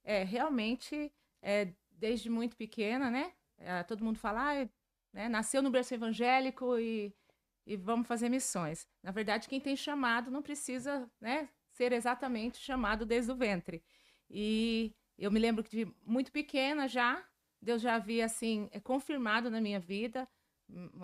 realmente, desde muito pequena, né? Todo mundo fala, né, nasceu no berço evangélico e vamos fazer missões. Na verdade, quem tem chamado não precisa, né, ser exatamente chamado desde o ventre. E eu me lembro que de muito pequena já, Deus já havia assim confirmado na minha vida.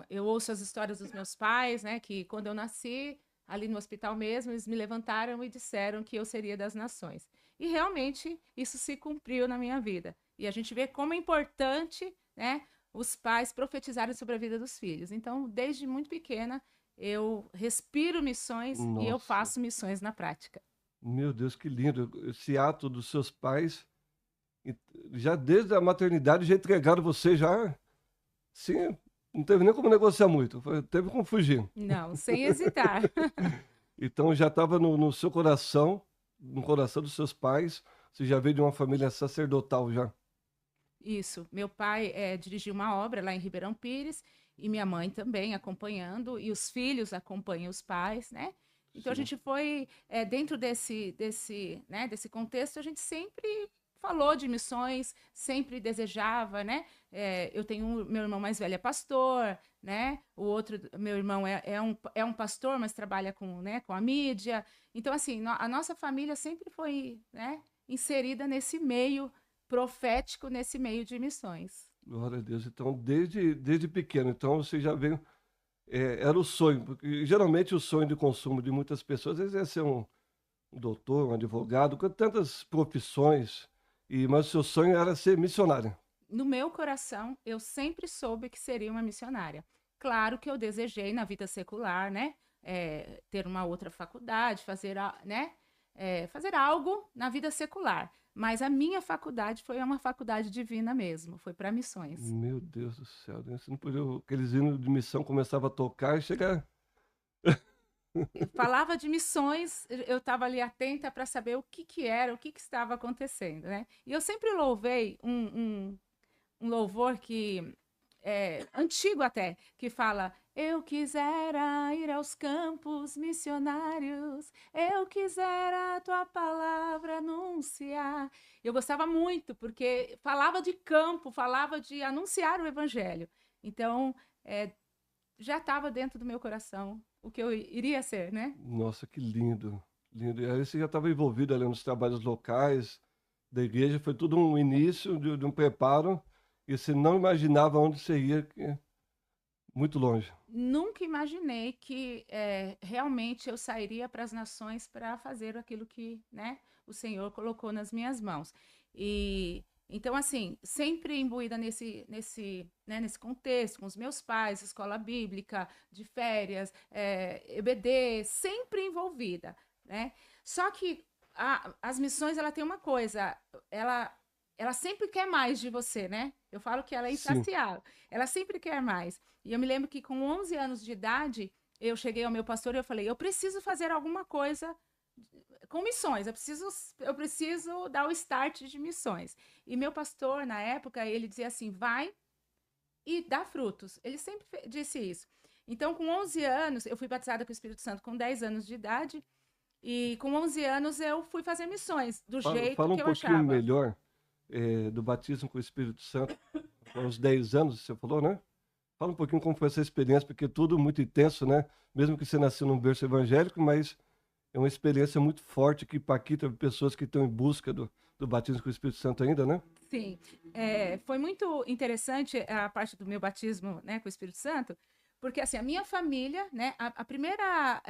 Eu ouço as histórias dos meus pais, né, que quando eu nasci, ali no hospital mesmo, eles me levantaram e disseram que eu seria das nações. E realmente isso se cumpriu na minha vida. E a gente vê como é importante, né, os pais profetizarem sobre a vida dos filhos. Então, desde muito pequena, eu respiro missões e eu Nossa, faço missões na prática. meu Deus, que lindo. Esse ato dos seus pais, e já desde a maternidade, já entregaram você já. Sim, não teve nem como negociar muito, teve como fugir. Não, sem hesitar. Então já estava no seu coração, no coração dos seus pais. Você já veio de uma família sacerdotal já. Isso. Meu pai dirigiu uma obra lá em Ribeirão Pires e minha mãe também acompanhando, e os filhos acompanham os pais, né? Então a Sim. gente foi dentro né, desse contexto, a gente sempre falou de missões, sempre desejava, né? Eu tenho meu irmão mais velho é pastor, né? O outro, meu irmão é um pastor, mas trabalha com, né, com a mídia. Então, assim, a nossa família sempre foi, né, inserida nesse meio profético, nesse meio de missões. Glória a Deus. Então, desde pequeno, então você já veio. Era o sonho, porque geralmente o sonho de consumo de muitas pessoas às vezes é ser um doutor, um advogado, com tantas profissões, mas o seu sonho era ser missionário. No meu coração, eu sempre soube que seria uma missionária. Claro que eu desejei na vida secular, né? Ter uma outra faculdade, né? Fazer algo na vida secular. Mas a minha faculdade foi uma faculdade divina mesmo, foi para missões. Meu Deus do céu, né? Você não podia, aqueles hinos de missão começavam a tocar e chegar. Eu falava de missões, eu estava ali atenta para saber o que, que era, o que, que estava acontecendo, né? E eu sempre louvei um louvor que antigo até, que fala: Eu quisera ir aos campos missionários, eu quisera a tua palavra anunciar. Eu gostava muito, porque falava de campo, falava de anunciar o evangelho. Então, já estava dentro do meu coração o que eu iria ser, né? Nossa, que lindo, lindo. E aí você já estava envolvido ali nos trabalhos locais da igreja, foi tudo um início de um preparo, e você não imaginava onde você ia, muito longe. Nunca imaginei que realmente eu sairia para as nações para fazer aquilo que, né, o Senhor colocou nas minhas mãos. E então, assim, sempre imbuída né, nesse contexto, com os meus pais, escola bíblica, de férias, EBD, sempre envolvida, né? Só que as missões, ela tem uma coisa, ela, ela sempre quer mais de você, né? Eu falo que ela é Sim. insaciável, ela sempre quer mais. E eu me lembro que com 11 anos de idade, eu cheguei ao meu pastor e eu falei: eu preciso fazer alguma coisa com missões, eu preciso dar o start de missões. E meu pastor, na época, ele dizia assim: vai e dá frutos. Ele sempre disse isso. Então, com 11 anos, eu fui batizada com o Espírito Santo com 10 anos de idade. E com 11 anos eu fui fazer missões, do jeito Fala um que eu pouquinho achava. melhor do batismo com o Espírito Santo, aos 10 anos, você falou, né? Fala um pouquinho como foi essa experiência, porque é tudo muito intenso, né? Mesmo que você nasceu num berço evangélico, mas é uma experiência muito forte que impacta pessoas que estão em busca do batismo com o Espírito Santo ainda, né? Sim, foi muito interessante a parte do meu batismo, né, com o Espírito Santo, porque assim a minha família, né, a primeira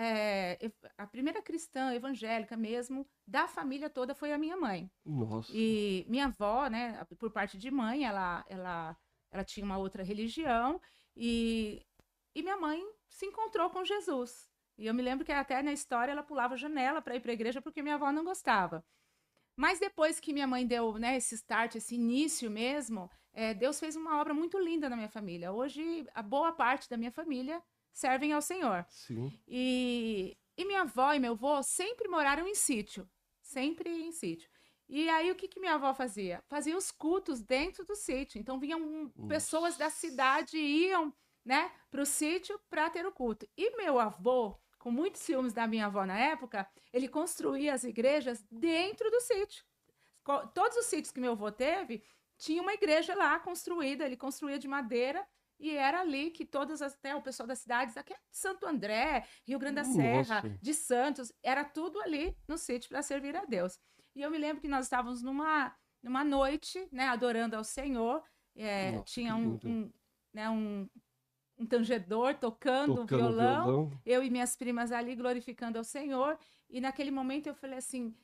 cristã evangélica mesmo da família toda foi a minha mãe. Nossa, E minha avó, né, por parte de mãe, ela tinha uma outra religião e, e minha mãe se encontrou com Jesus. E eu me lembro que até na história ela pulava a janela para ir para a igreja porque minha avó não gostava. Mas depois que minha mãe deu, né, esse start, esse início mesmo, Deus fez uma obra muito linda na minha família. Hoje, a boa parte da minha família servem ao Senhor. sim. E minha avó e meu avô sempre moraram em sítio, sempre em sítio. E aí, o que, que minha avó fazia? Fazia os cultos dentro do sítio. Então, vinham pessoas da Nossa. cidade e iam, né, para o sítio para ter o culto. E meu avô, com muitos ciúmes da minha avó na época, ele construía as igrejas dentro do sítio. todos os sítios que meu avô teve, tinha uma igreja lá construída, ele construía de madeira, e era ali que até o pessoal das cidades, aqui é de Santo André, Rio Grande da Serra, Nossa. de Santos, era tudo ali no sítio para servir a Deus. E eu me lembro que nós estávamos numa noite, né, adorando ao Senhor, Nossa, que tinha lindo. né, um tangedor tocando Tocando violão, violão. eu e minhas primas ali glorificando ao Senhor, e naquele momento eu falei assim,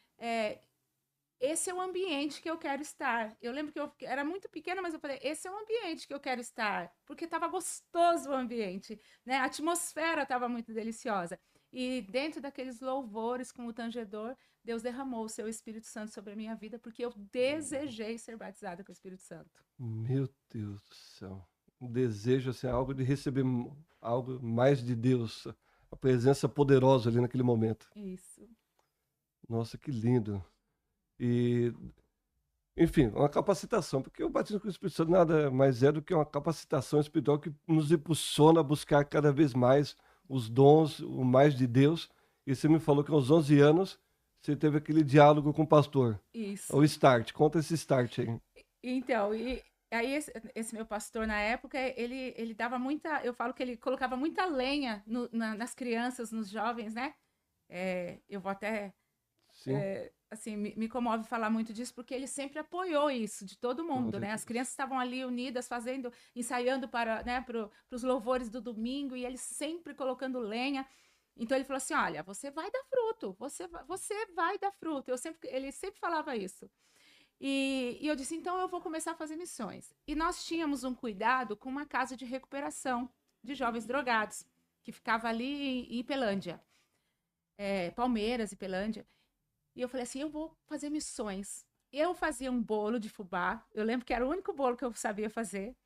esse é o ambiente que eu quero estar. Eu lembro que eu era muito pequena, mas eu falei, esse é o ambiente que eu quero estar, porque estava gostoso o ambiente, né? A atmosfera estava muito deliciosa. E dentro daqueles louvores com o tangedor, Deus derramou o seu Espírito Santo sobre a minha vida, porque eu desejei ser batizada com o Espírito Santo. Meu Deus do céu. Um desejo, assim, algo de receber algo mais de Deus. A presença poderosa ali naquele momento. Isso. Nossa, que lindo. E, enfim, uma capacitação, porque o batismo com o Espírito Santo nada mais é do que uma capacitação espiritual que nos impulsiona a buscar cada vez mais os dons, o mais de Deus. E você me falou que aos 11 anos você teve aquele diálogo com o pastor. O Isso. start, conta esse start aí. Então, e aí esse meu pastor na época, ele dava muita, eu falo que ele colocava muita lenha nas crianças, nos jovens, né? Eu vou até, Sim, assim, me comove falar muito disso, porque ele sempre apoiou isso, de todo mundo, glória a né? As Deus. crianças estavam ali unidas, ensaiando para, né, os louvores do domingo, e ele sempre colocando lenha. Então ele falou assim, olha, você vai dar fruto, você vai dar fruto. Ele sempre falava isso. E eu disse, então eu vou começar a fazer missões. E nós tínhamos um cuidado com uma casa de recuperação de jovens drogados, que ficava ali em Ipelândia, Palmeiras, Ipelândia. E eu falei assim, eu vou fazer missões. Eu fazia um bolo de fubá, eu lembro que era o único bolo que eu sabia fazer.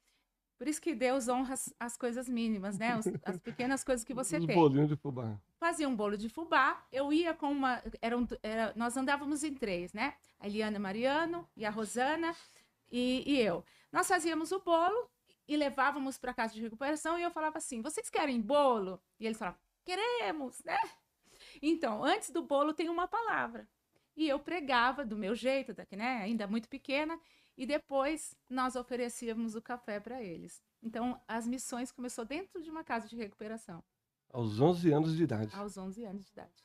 Por isso que Deus honra as coisas mínimas, né? As pequenas coisas que você Os tem. bolinhos de fubá. Fazia um bolo de fubá, eu ia com uma. Nós andávamos em três, né? A Eliana Mariano e a Rosana e eu. Nós fazíamos o bolo e levávamos para a casa de recuperação e eu falava assim: vocês querem bolo? E eles falavam: queremos, né? Então, antes do bolo tem uma palavra. E eu pregava do meu jeito, né? Ainda muito pequena, e depois nós oferecíamos o café para eles. Então, as missões começou dentro de uma casa de recuperação Aos 11 anos de idade. aos 11 anos de idade.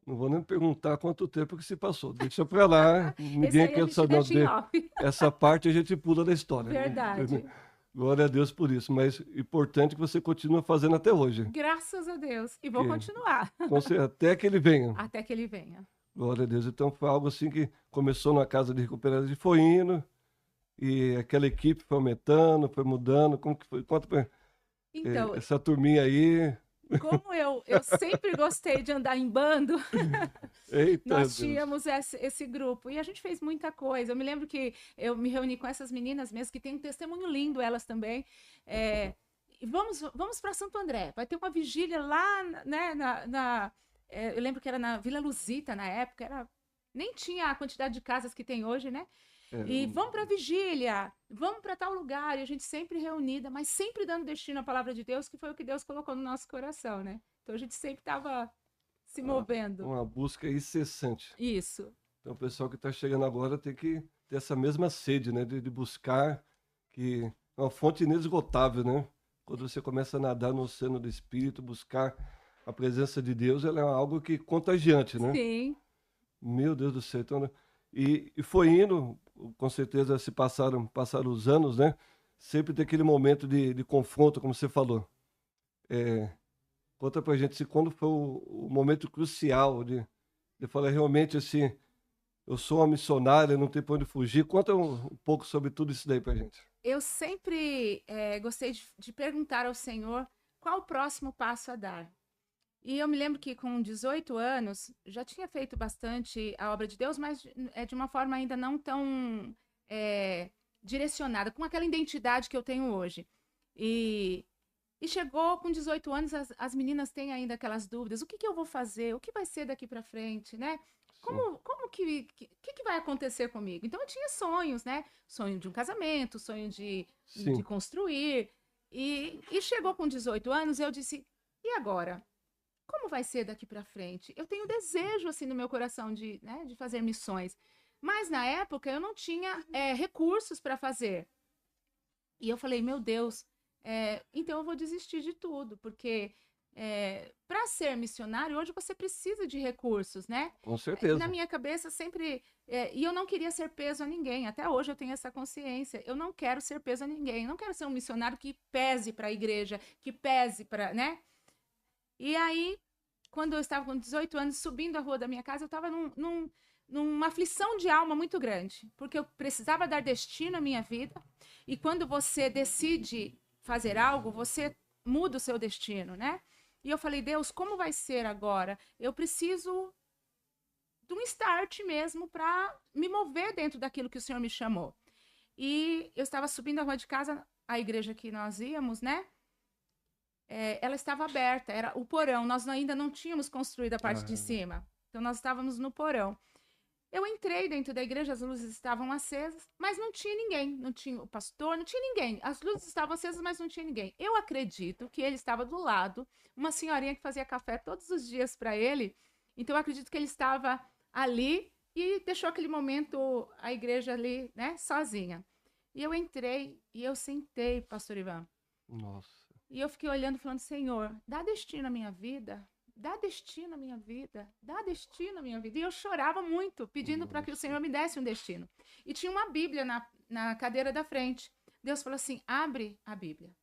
Não vou nem perguntar quanto tempo que se passou. Deixa pra lá. Esse Ninguém aí a quer gente saber. Não, deixa em off. essa parte a gente pula da história. Verdade. Glória a Deus por isso. Mas importante que você continua fazendo até hoje. Graças a Deus. E vou Que, continuar até que ele venha. até que ele venha. Glória a Deus. Então foi algo assim que começou na casa de recuperação de foi indo. E aquela equipe foi aumentando, foi mudando. Como que foi? Conta pra Então, essa turminha aí. como eu sempre gostei de andar em bando, Eita nós Deus. tínhamos esse grupo. E a gente fez muita coisa. Eu me lembro que eu me reuni com essas meninas mesmo, que tem um testemunho lindo, elas também. E vamos para Santo André. Vai ter uma vigília lá, né, eu lembro que era na Vila Luzita, na época. Nem tinha a quantidade de casas que tem hoje, né? E vamos para a vigília, vamos para tal lugar, e a gente sempre reunida, mas sempre dando destino à palavra de Deus, que foi o que Deus colocou no nosso coração, né? Então a gente sempre estava se movendo. Uma busca incessante. Isso. Então o pessoal que está chegando agora tem que ter essa mesma sede, né? De buscar, que é uma fonte inesgotável, né? Quando você começa a nadar no oceano do Espírito, buscar a presença de Deus, ela é algo que contagiante, né? Sim. Meu Deus do céu. Então, né? E foi indo, com certeza se passaram os anos, né? Sempre tem aquele momento de confronto, como você falou. Conta pra gente se quando foi o momento crucial de falar realmente assim, eu sou uma missionária, não tem pra onde fugir. Conta um pouco sobre tudo isso daí pra gente. Eu sempre gostei de perguntar ao Senhor qual o próximo passo a dar. E eu me lembro que com 18 anos já tinha feito bastante a obra de Deus, mas de uma forma ainda não tão direcionada, com aquela identidade que eu tenho hoje. E chegou com 18 anos, as meninas têm ainda aquelas dúvidas: o que eu vou fazer? O que vai ser daqui para frente, né? Como que vai acontecer comigo? Então eu tinha sonhos, né? Sonho de um casamento, sonho de construir. E chegou com 18 anos, eu disse: e agora? Como vai ser daqui para frente? Eu tenho desejo assim no meu coração de fazer missões, Mas na época eu não tinha recursos para fazer. E eu falei, meu Deus, então eu vou desistir de tudo, porque para ser missionário, hoje você precisa de recursos, né? Com Na certeza. minha cabeça sempre. E eu não queria ser peso a ninguém, até hoje eu tenho essa consciência. Eu não quero ser peso a ninguém, não quero ser um missionário que pese para a igreja, que pese para, né? E aí, quando eu estava com 18 anos, subindo a rua da minha casa, eu estava numa aflição de alma muito grande, porque eu precisava dar destino à minha vida. E quando você decide fazer algo, você muda o seu destino, né? E eu falei, Deus, como vai ser agora? Eu preciso de um start mesmo para me mover dentro daquilo que o Senhor me chamou. E eu estava subindo a rua de casa, a igreja que nós íamos, né? Ela estava aberta, era o porão. Nós ainda não tínhamos construído a parte de cima. Então, nós estávamos no porão. Eu entrei dentro da igreja, as luzes estavam acesas, mas não tinha ninguém. Não tinha o pastor, não tinha ninguém. As luzes estavam acesas, mas não tinha ninguém. Eu acredito que ele estava do lado, uma senhorinha que fazia café todos os dias para ele. Então, eu acredito que ele estava ali e deixou aquele momento, a igreja ali, né, sozinha. E eu entrei e eu sentei, pastor Ivan. Nossa. E eu fiquei olhando, falando, Senhor, dá destino à minha vida, dá destino à minha vida, dá destino à minha vida. E eu chorava muito, pedindo para que o Senhor me desse um destino. E tinha uma Bíblia na cadeira da frente. Deus falou assim, abre a Bíblia.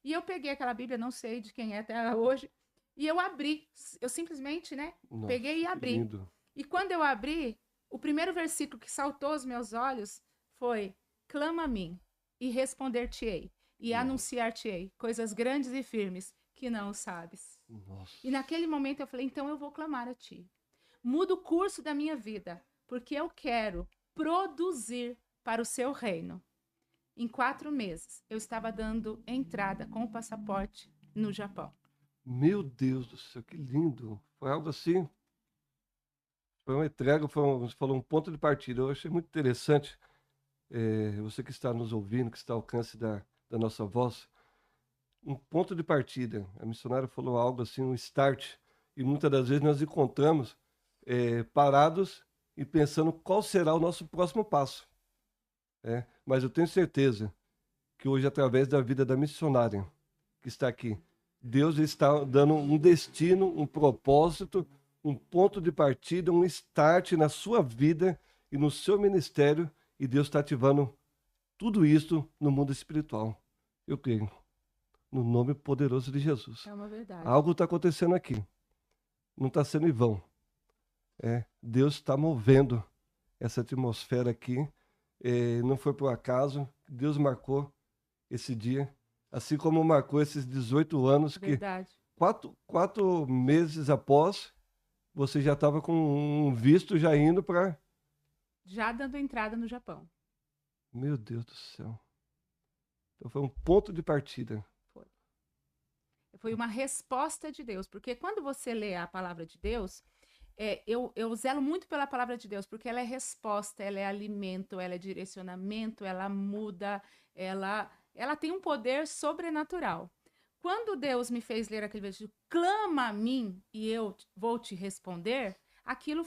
E eu peguei aquela Bíblia, não sei de quem é até hoje, e eu abri. Eu simplesmente, né, peguei e abri. Lindo. E quando eu abri, o primeiro versículo que saltou aos meus olhos foi, clama a mim e responder-te-ei. E anunciar-te-ei coisas grandes e firmes que não sabes. Nossa. E naquele momento eu falei, então eu vou clamar a ti. Muda o curso da minha vida, porque eu quero produzir para o seu reino. Em 4 meses, eu estava dando entrada com o passaporte no Japão. Meu Deus do céu, que lindo. Foi algo assim. Foi uma entrega, você falou um ponto de partida. Eu achei muito interessante. Você que está nos ouvindo, que está ao alcance da nossa voz, um ponto de partida. A missionária falou algo assim, um start. E muitas das vezes nós encontramos parados e pensando qual será o nosso próximo passo. Mas eu tenho certeza que hoje, através da vida da missionária que está aqui, Deus está dando um destino, um propósito, um ponto de partida, um start na sua vida e no seu ministério, e Deus está ativando tudo isso no mundo espiritual. Eu creio. No nome poderoso de Jesus. É uma verdade. Algo está acontecendo aqui. Não está sendo em vão. Deus está movendo essa atmosfera aqui. Não foi por acaso. Deus marcou esse dia. Assim como marcou esses 18 anos. Verdade. Que 4 meses após, você já estava com um visto já indo para... Já dando entrada no Japão. Meu Deus do céu. Então foi um ponto de partida. Foi uma resposta de Deus, porque quando você lê a palavra de Deus, eu zelo muito pela palavra de Deus, porque ela é resposta, ela é alimento, ela é direcionamento, ela muda, ela tem um poder sobrenatural. Quando Deus me fez ler aquele versículo, clama a mim e eu vou te responder, aquilo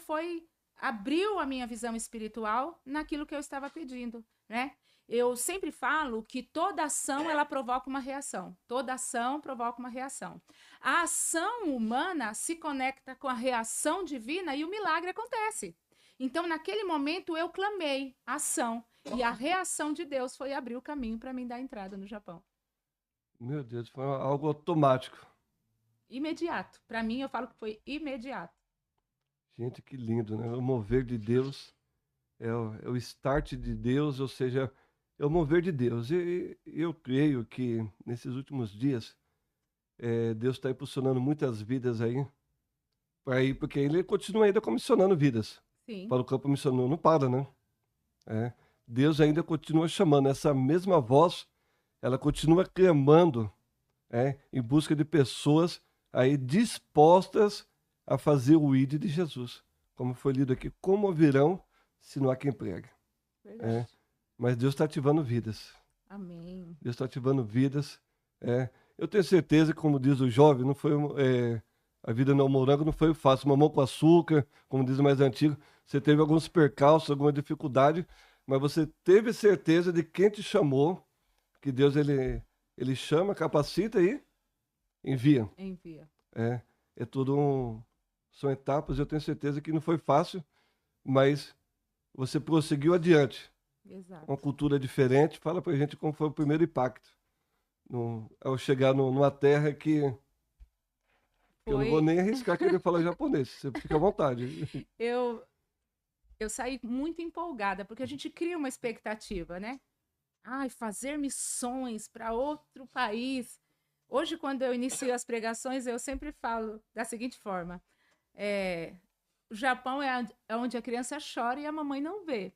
abriu a minha visão espiritual naquilo que eu estava pedindo, né? Eu sempre falo que toda ação, ela provoca uma reação. Toda ação provoca uma reação. A ação humana se conecta com a reação divina e o milagre acontece. Então, naquele momento, eu clamei ação. E a reação de Deus foi abrir o caminho para mim dar entrada no Japão. Meu Deus, foi algo automático. Imediato. Para mim, eu falo que foi imediato. Gente, que lindo, né? O mover de Deus é o start de Deus, ou seja, é o mover de Deus. E eu creio que nesses últimos dias, Deus está impulsionando muitas vidas aí, para ir, porque Ele continua ainda comissionando vidas. Sim. Para o campo missionário, não para, né? Deus ainda continua chamando, essa mesma voz, ela continua clamando, em busca de pessoas aí dispostas a fazer o ID de Jesus. Como foi lido aqui, como ouvirão se não há quem pregue. Mas Deus está ativando vidas. Amém. Deus está ativando vidas. Eu tenho certeza que, como diz o jovem, não foi A vida no morango não foi fácil. Mamão com açúcar, como diz o mais antigo. Você teve alguns percalços, alguma dificuldade, mas você teve certeza de quem te chamou, que Deus ele chama, capacita e envia. Envia. É, é tudo são etapas. Eu tenho certeza que não foi fácil, mas você prosseguiu adiante. Exato. Uma cultura diferente. Fala pra gente como foi o primeiro impacto ao chegar numa terra que eu não vou nem arriscar querer falar japonês. Você fica à vontade. Eu saí muito empolgada, porque a gente cria uma expectativa, né? Ai, fazer missões para outro país. Hoje, quando eu inicio as pregações, eu sempre falo da seguinte forma: o Japão é onde a criança chora e a mamãe não vê.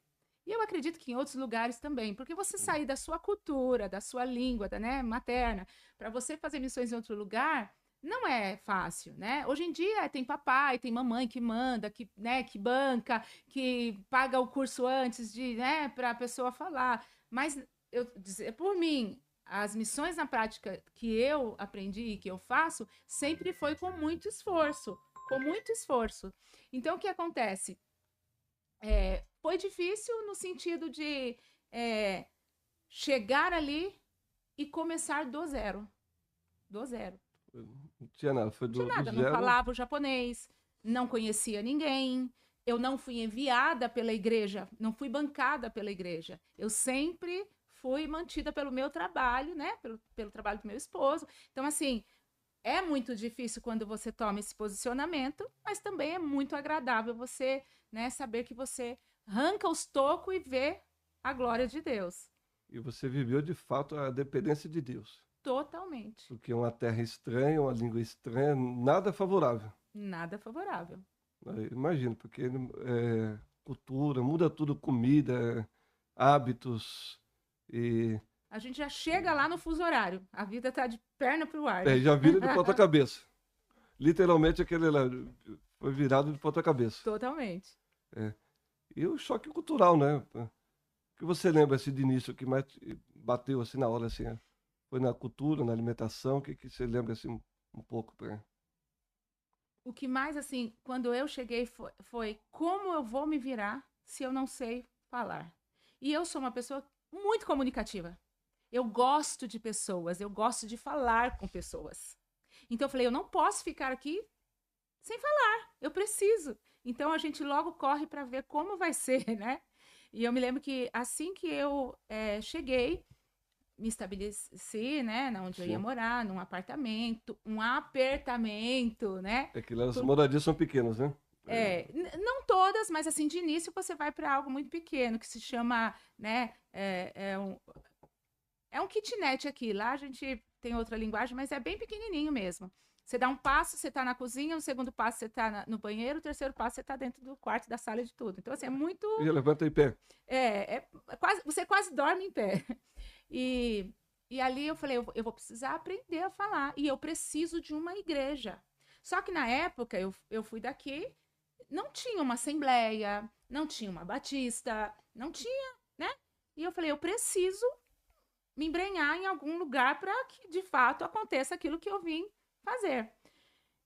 E eu acredito que em outros lugares também, porque você sair da sua cultura, da sua língua, né, materna, para você fazer missões em outro lugar, não é fácil, né? Hoje em dia tem papai, tem mamãe que manda, que, né, que banca, que paga o curso antes de, né, para a pessoa falar. Mas eu dizer por mim, as missões na prática que eu aprendi e que eu faço sempre foi com muito esforço, com muito esforço. Então o que acontece? Foi difícil no sentido de chegar ali e começar do zero. Do zero. Não tinha nada, foi Não tinha do nada, zero. não falava o japonês, não conhecia ninguém, eu não fui enviada pela igreja, não fui bancada pela igreja. Eu sempre fui mantida pelo meu trabalho, né? Pelo trabalho do meu esposo. Então, assim, é muito difícil quando você toma esse posicionamento, mas também é muito agradável você, né, saber que você arranca os tocos e vê a glória de Deus. E você viveu de fato a dependência de Deus. Totalmente. Porque é uma terra estranha, uma língua estranha, nada favorável. Nada favorável. Imagino, porque cultura, muda tudo, comida, hábitos e A gente já chega lá no fuso horário. A vida tá de perna pro ar. já vira de ponta cabeça. Literalmente aquele lá foi virado de ponta cabeça. Totalmente. E o choque cultural, né? O que você lembra assim de início que mais bateu assim na hora assim? Foi na cultura, na alimentação? O que você lembra assim um pouco para? O que mais, assim, quando eu cheguei foi como eu vou me virar se eu não sei falar. E eu sou uma pessoa muito comunicativa. Eu gosto de pessoas, eu gosto de falar com pessoas. Então eu falei, eu não posso ficar aqui sem falar, eu preciso. Então a gente logo corre para ver como vai ser, né? E eu me lembro que assim que eu cheguei, me estabeleci, né, onde eu ia morar, num apartamento, um apertamento, né? É que as moradias são pequenas, né? Não todas, mas assim, de início você vai para algo muito pequeno, que se chama, né, é um kitnet aqui. Lá a gente tem outra linguagem, mas é bem pequenininho mesmo. Você dá um passo, você está na cozinha, o segundo passo você está no banheiro, o terceiro passo você está dentro do quarto, da sala, de tudo. Então, assim, é muito... E levanta em pé. Você quase dorme em pé. E ali eu falei, eu vou precisar aprender a falar. E eu preciso de uma igreja. Só que na época, eu fui daqui, não tinha uma assembleia, não tinha uma batista, não tinha, né? E eu falei, eu preciso me embrenhar em algum lugar para que, de fato, aconteça aquilo que eu vim fazer.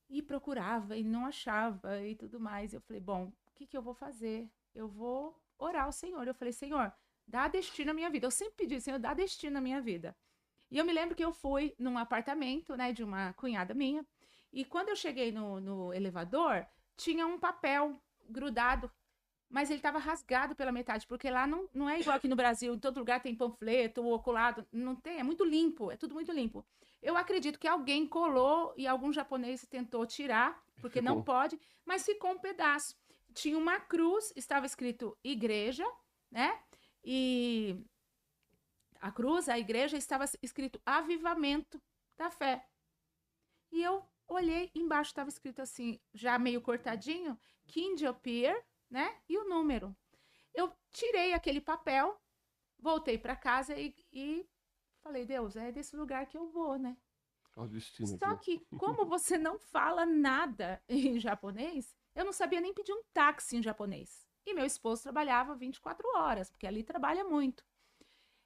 E procurava e não achava e tudo mais. Eu falei, bom, o que eu vou fazer? Eu vou orar ao Senhor. Eu falei, Senhor, dá destino à minha vida. Eu sempre pedi, Senhor, dá destino à minha vida. E eu me lembro que eu fui num apartamento, né, de uma cunhada minha, e quando eu cheguei no elevador, tinha um papel grudado, mas ele estava rasgado pela metade, porque lá não é igual aqui no Brasil, em todo lugar tem panfleto, oculado, não tem, é muito limpo, é tudo muito limpo. Eu acredito que alguém colou e algum japonês tentou tirar, porque não pode, mas ficou um pedaço. Tinha uma cruz, estava escrito igreja, né? E a cruz, a igreja, estava escrito avivamento da fé. E eu olhei, embaixo estava escrito assim, já meio cortadinho, Kindle Pier, né? E o número. Eu tirei aquele papel, voltei para casa e falei, Deus, é desse lugar que eu vou, né? Só que, como você não fala nada em japonês, eu não sabia nem pedir um táxi em japonês. E meu esposo trabalhava 24 horas, porque ali trabalha muito.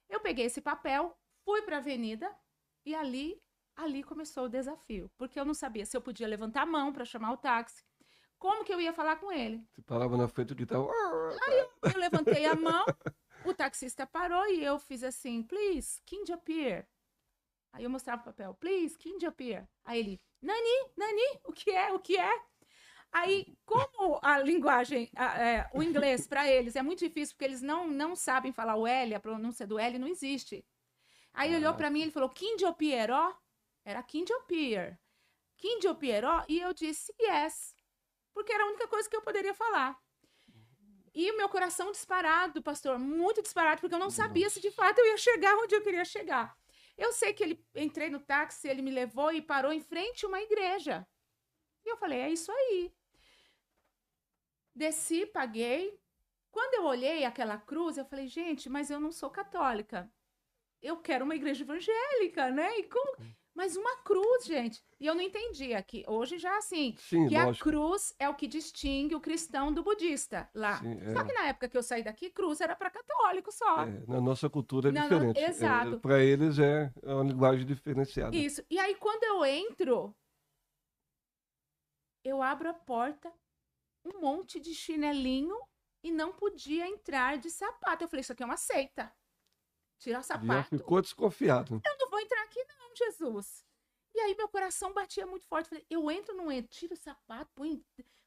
Eu peguei esse papel, fui para a avenida e ali Ali começou o desafio, porque eu não sabia se eu podia levantar a mão para chamar o táxi, como que eu ia falar com ele. Você parava na frente do guitarra. Eu levantei a mão, o taxista parou e eu fiz assim, please, can you appear? Aí eu mostrava o papel, please, can you appear? Aí ele, Nani, o que é, o que é? Aí, como a linguagem, o inglês para eles é muito difícil, porque eles não sabem falar o L, a pronúncia do L não existe. Aí ele olhou para mim e ele falou, Kindio Pieró? Era Kindio Pier. Kindio Pieró? E eu disse, yes. Porque era a única coisa que eu poderia falar. E o meu coração disparado, pastor, muito disparado, porque eu não sabia se de fato eu ia chegar onde eu queria chegar. Eu sei que entrei no táxi, ele me levou e parou em frente a uma igreja. E eu falei, é isso aí. Desci, paguei. Quando eu olhei aquela cruz, eu falei, gente, mas eu não sou católica. Eu quero uma igreja evangélica, né? Mas uma cruz, gente. E eu não entendia que hoje já assim, Sim, que lógico. a cruz é o que distingue o cristão do budista lá. Sim, Só que na época que eu saí daqui, cruz era para católico só. Na nossa cultura é diferente. Exato. Para eles é uma linguagem diferenciada. Isso. E aí, quando eu entro, eu abro a porta, um monte de chinelinho e não podia entrar de sapato. Eu falei, isso aqui é uma seita. Tirar o sapato. Já ficou desconfiado. Eu não vou entrar aqui não, Jesus. E aí meu coração batia muito forte. Falei, eu entro ou não entro? Tiro o sapato, põe...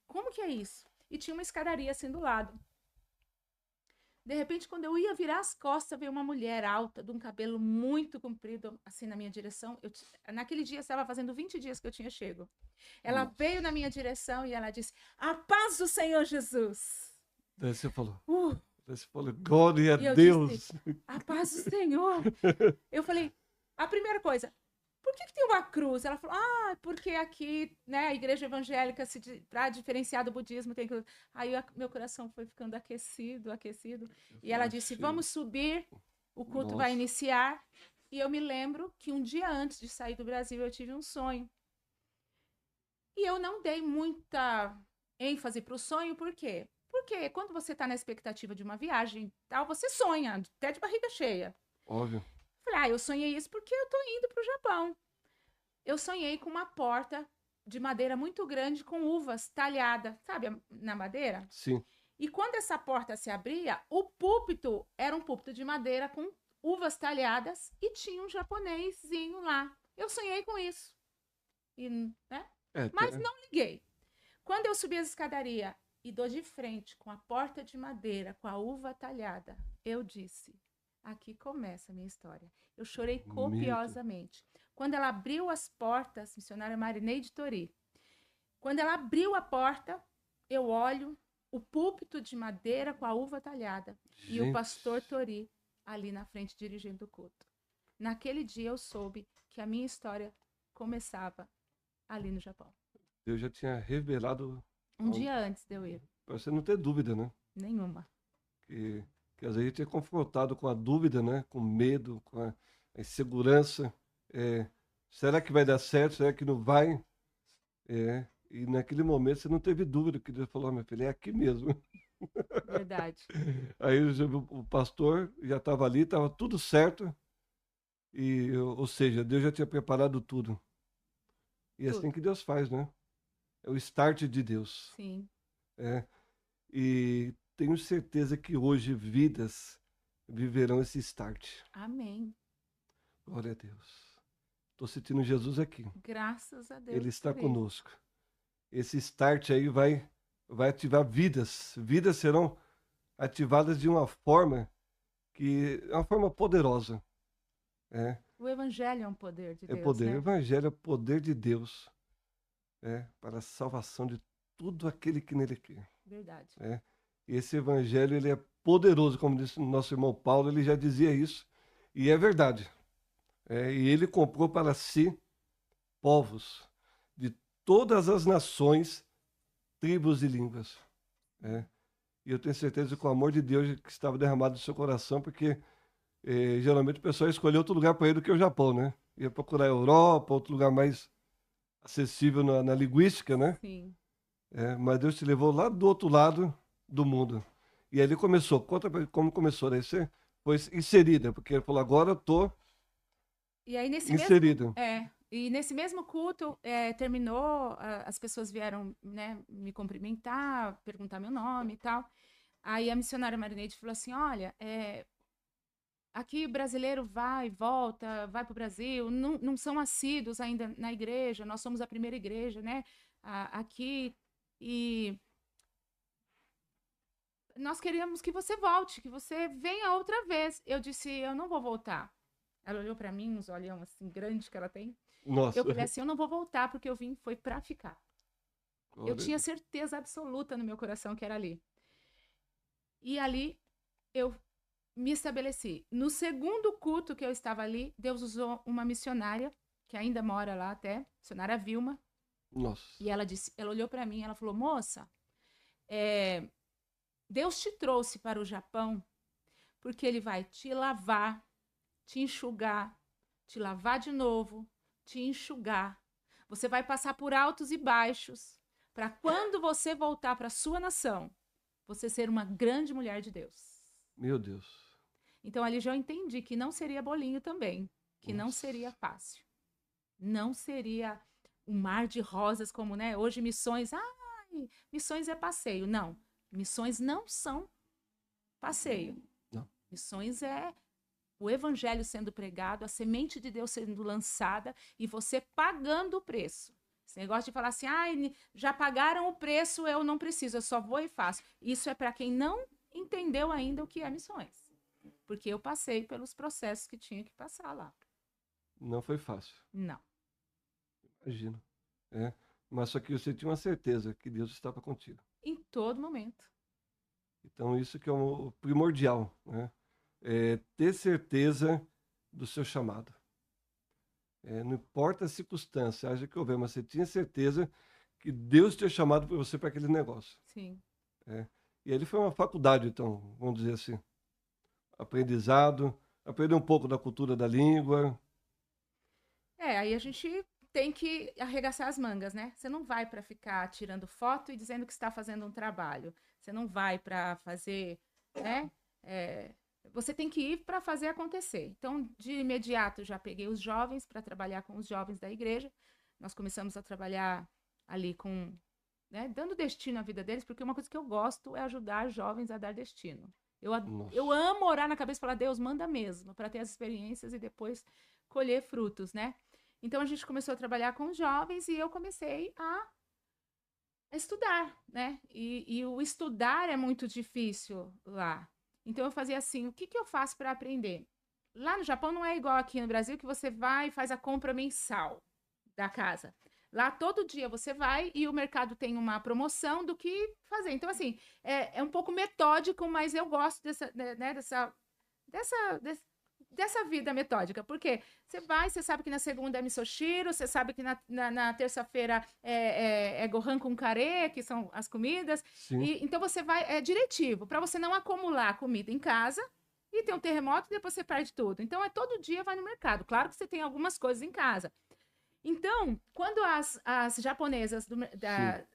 Como que é isso? E tinha uma escadaria assim do lado. De repente, quando eu ia virar as costas, veio uma mulher alta, de um cabelo muito comprido, assim, na minha direção. Naquele dia, estava fazendo 20 dias que eu tinha chego. Ela veio na minha direção e ela disse, a paz do Senhor Jesus. Daí você falou, glória a Deus. Disse, a paz do Senhor. Eu falei, a primeira coisa, por que tem uma cruz? Ela falou, porque aqui, né, a igreja evangélica, para diferenciar do budismo, tem cruz. Aí meu coração foi ficando aquecido. E ela disse, vamos subir, o culto vai iniciar. E eu me lembro que um dia antes de sair do Brasil, eu tive um sonho. E eu não dei muita ênfase para o sonho, por quê? Porque quando você está na expectativa de uma viagem, tal, você sonha, até de barriga cheia. Óbvio. Falei, eu sonhei isso porque eu tô indo para o Japão. Eu sonhei com uma porta de madeira muito grande com uvas talhadas, sabe, na madeira? Sim. E quando essa porta se abria, o púlpito era um púlpito de madeira com uvas talhadas e tinha um japonesinho lá. Eu sonhei com isso. E, né? Mas não liguei. Quando eu subi a escadaria e dou de frente com a porta de madeira, com a uva talhada, eu disse, aqui começa a minha história. Eu chorei copiosamente. Quando ela abriu as portas, missionária Marineide Tori, quando ela abriu a porta, eu olho o púlpito de madeira com a uva talhada. Gente. E o pastor Tori ali na frente dirigindo o culto. Naquele dia eu soube que a minha história começava ali no Japão. Eu já tinha revelado... Um dia antes de eu ir. Pra você não ter dúvida, né? Nenhuma. Que às vezes a gente é confrontado com a dúvida, né? Com medo, com a insegurança. Será que vai dar certo? Será que não vai? E naquele momento você não teve dúvida, que Deus falou, minha filha, é aqui mesmo. Verdade. Aí o pastor já estava ali, estava tudo certo. Ou seja, Deus já tinha preparado tudo. E é assim que Deus faz, né? É o start de Deus. Sim. E tenho certeza que hoje vidas viverão esse start. Amém. Glória a Deus. Estou sentindo Jesus aqui. Graças a Deus. Ele está conosco. Esse start aí vai ativar vidas. Vidas serão ativadas de uma forma uma forma poderosa. O evangelho é um poder de Deus. É poder. Né? O evangelho é poder de Deus. Para a salvação de tudo aquele que nele crê. Verdade. E esse evangelho ele é poderoso, como disse o nosso irmão Paulo, ele já dizia isso. E é verdade. E ele comprou para si povos de todas as nações, tribos e línguas. E eu tenho certeza que o amor de Deus que estava derramado no seu coração, porque geralmente o pessoal escolheu outro lugar para ir do que o Japão, né? Ia procurar a Europa, outro lugar mais acessível na linguística, né? Sim. Mas Deus te levou lá do outro lado do mundo. E aí ele começou. Conta como começou. Daí você foi inserida, porque ele falou, agora eu tô e aí, nesse inserida. E nesse mesmo culto, terminou, as pessoas vieram, né, me cumprimentar, perguntar meu nome e tal. Aí a missionária Marineide falou assim, olha, aqui brasileiro vai e volta, vai para o Brasil, não são assíduos ainda na igreja, nós somos a primeira igreja, né, aqui, e nós queríamos que você volte, que você venha outra vez. Eu disse, eu não vou voltar. Ela olhou para mim, uns olhão assim grandes que ela tem. Nossa. Eu falei assim, eu não vou voltar porque eu vim foi para ficar. Eu tinha certeza absoluta no meu coração que era ali. E ali eu me estabeleci. No segundo culto que eu estava ali, Deus usou uma missionária, que ainda mora lá até, missionária Vilma. Nossa. E ela disse, ela olhou para mim, ela falou, moça, Deus te trouxe para o Japão porque ele vai te lavar, te enxugar, te lavar de novo, te enxugar. Você vai passar por altos e baixos para quando você voltar para a sua nação, você ser uma grande mulher de Deus. Meu Deus. Então ali já eu entendi que não seria bolinho também, que não seria fácil. Não seria um mar de rosas como, né? Hoje missões, missões é passeio. Não, missões não são passeio. Não. Missões é o evangelho sendo pregado, a semente de Deus sendo lançada e você pagando o preço. Esse negócio de falar assim, já pagaram o preço, eu não preciso, eu só vou e faço. Isso é para quem não entendeu ainda o que é missões. Porque eu passei pelos processos que tinha que passar lá. Não foi fácil. Não. Imagino. Mas só que você tinha uma certeza que Deus estava contigo. Em todo momento. Então isso que é o primordial, né? Ter certeza do seu chamado. Não importa a circunstância, haja que houver, mas você tinha certeza que Deus tinha chamado para você para aquele negócio. Sim. E ele foi uma faculdade, então, vamos dizer assim. Aprendizado, aprender um pouco da cultura da língua. Aí a gente tem que arregaçar as mangas, né? Você não vai para ficar tirando foto e dizendo que está fazendo um trabalho. Você não vai para fazer, né? Você tem que ir para fazer acontecer. Então, de imediato, já peguei os jovens para trabalhar com os jovens da igreja. Nós começamos a trabalhar ali com, né, dando destino à vida deles, porque uma coisa que eu gosto é ajudar jovens a dar destino. Eu amo orar na cabeça e falar, Deus, manda mesmo, para ter as experiências e depois colher frutos, né? Então, a gente começou a trabalhar com os jovens e eu comecei a estudar, né? E o estudar é muito difícil lá. Então, eu fazia assim, o que eu faço para aprender? Lá no Japão não é igual aqui no Brasil, que você vai e faz a compra mensal da casa. Lá, todo dia você vai e o mercado tem uma promoção do que fazer. Então, assim, é um pouco metódico, mas eu gosto dessa vida metódica. Porque você vai, você sabe que na segunda é misoshiro, você sabe que na terça-feira é gohan com kare, que são as comidas. Então, você vai diretivo, para você não acumular comida em casa e ter um terremoto e depois você perde tudo. Então, todo dia vai no mercado. Claro que você tem algumas coisas em casa. Então, quando as japonesas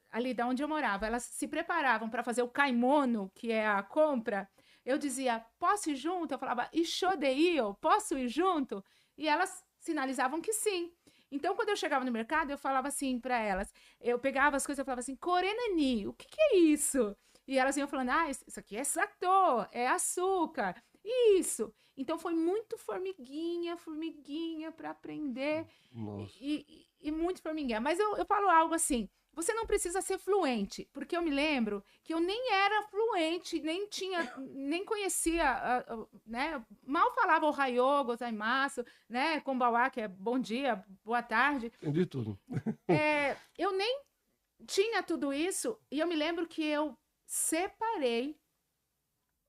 ali da onde eu morava, elas se preparavam para fazer o kaimono, que é a compra, eu dizia, posso ir junto? Eu falava, ishodeio, posso ir junto? E elas sinalizavam que sim. Então, quando eu chegava no mercado, eu falava assim para elas, eu pegava as coisas e falava assim, korenani, o que é isso? E elas iam falando, isso aqui é sato, é açúcar. Isso. Então foi muito formiguinha para aprender. E muito formiguinha. Mas eu falo algo assim, você não precisa ser fluente, porque eu me lembro que eu nem era fluente, nem conhecia, né? Mal falava o Ohayou, gozaimasu, né? Konbanwa, que é bom dia, boa tarde. Entendi tudo. Eu nem tinha tudo isso, e eu me lembro que eu separei.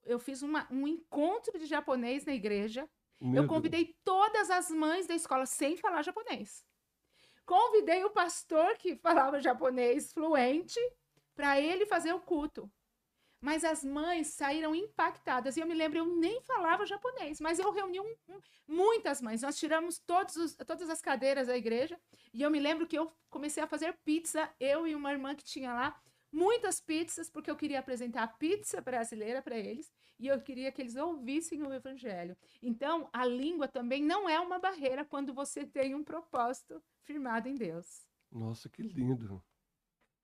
Eu fiz um encontro de japonês na igreja. Eu convidei todas as mães da escola sem falar japonês. Convidei o pastor que falava japonês fluente para ele fazer o culto. Mas as mães saíram impactadas. E eu me lembro, eu nem falava japonês, mas eu reuni muitas mães. Nós tiramos todas as cadeiras da igreja. E eu me lembro que eu comecei a fazer pizza, eu e uma irmã que tinha lá, muitas pizzas, porque eu queria apresentar a pizza brasileira para eles e eu queria que eles ouvissem o evangelho. Então, a língua também não é uma barreira quando você tem um propósito firmado em Deus. Nossa, que lindo.